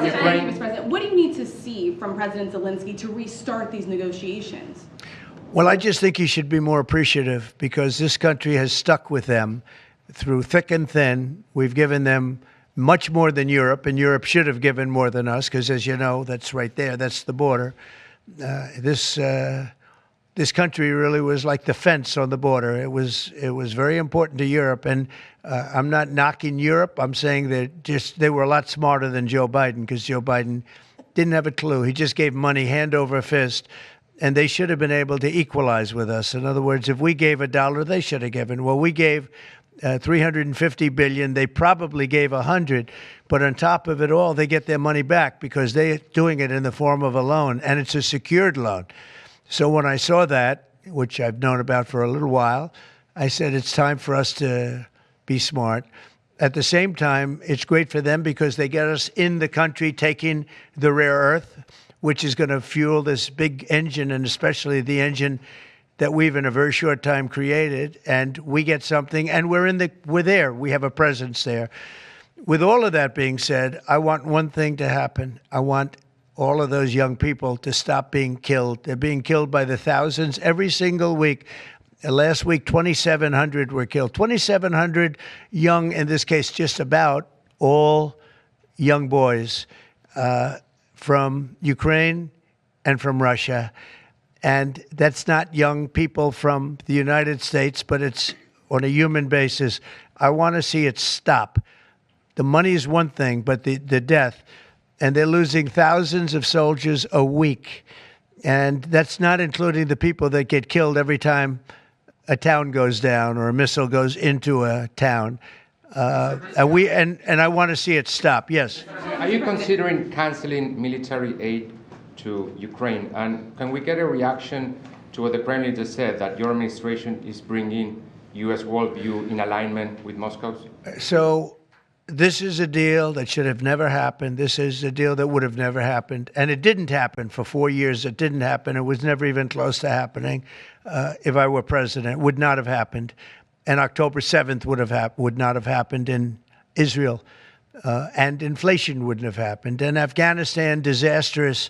Ukraine? Mr. President, what do you need to see from President Zelensky to restart these negotiations? Well, I just think he should be more appreciative because this country has stuck with them through thick and thin. We've given them much more than Europe, and Europe should have given more than us because, as you know, that's right there. That's the border. This country really was like the fence on the border. It was very important to Europe, and I'm not knocking Europe. I'm saying that they were a lot smarter than Joe Biden because Joe Biden didn't have a clue. He just gave money hand over fist, and they should have been able to equalize with us. In other words, if we gave $1, they should have given. Well, we gave $350 billion. They probably gave 100, but on top of it all, they get their money back because they're doing it in the form of a loan, and it's a secured loan. So when I saw that, which I've known about for a little while, I said it's time for us to be smart. At the same time, it's great for them because they get us in the country taking the rare earth, which is going to fuel this big engine, and especially the engine that we've in a very short time created. And we get something, and we're there. We have a presence there. With all of that being said, I want one thing to happen. I want all of those young people to stop being killed. They're being killed by the thousands every single week. Last week, 2,700 were killed. 2,700 young, in this case, just about all young boys from Ukraine and from Russia. And that's not young people from the United States, but it's on a human basis. I want to see it stop. The money is one thing, but the death. And they're losing thousands of soldiers a week. And that's not including the people that get killed every time a town goes down or a missile goes into a town. And I want to see it stop. Yes. Are you considering canceling military aid to Ukraine? And can we get a reaction to what the Premier just said, that your administration is bringing U.S. worldview in alignment with Moscow's? So this is a deal that should have never happened. This is a deal that would have never happened. And it didn't happen for 4 years. It didn't happen. It was never even close to happening. If I were president, it would not have happened. And October 7th would not have happened in Israel. And inflation wouldn't have happened. And Afghanistan, disastrous,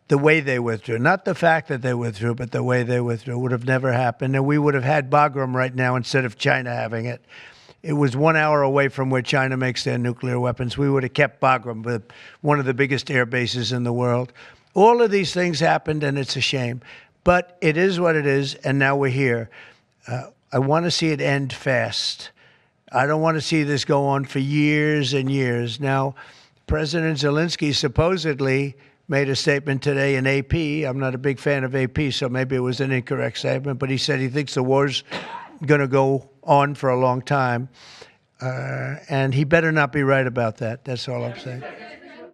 the way they withdrew. Not the fact that they withdrew, but the way they withdrew would have never happened. And we would have had Bagram right now instead of China having it. It was 1 hour away from where China makes their nuclear weapons. We would have kept Bagram, with one of the biggest air bases in the world. All of these things happened, and it's a shame. But it is what it is, and now we're here. I want to see it end fast. I don't want to see this go on for years and years. Now, President Zelensky supposedly made a statement today in AP. I'm not a big fan of AP, so maybe it was an incorrect statement, but he said he thinks the war's going to go on for a long time. And he better not be right about that. That's all I'm saying.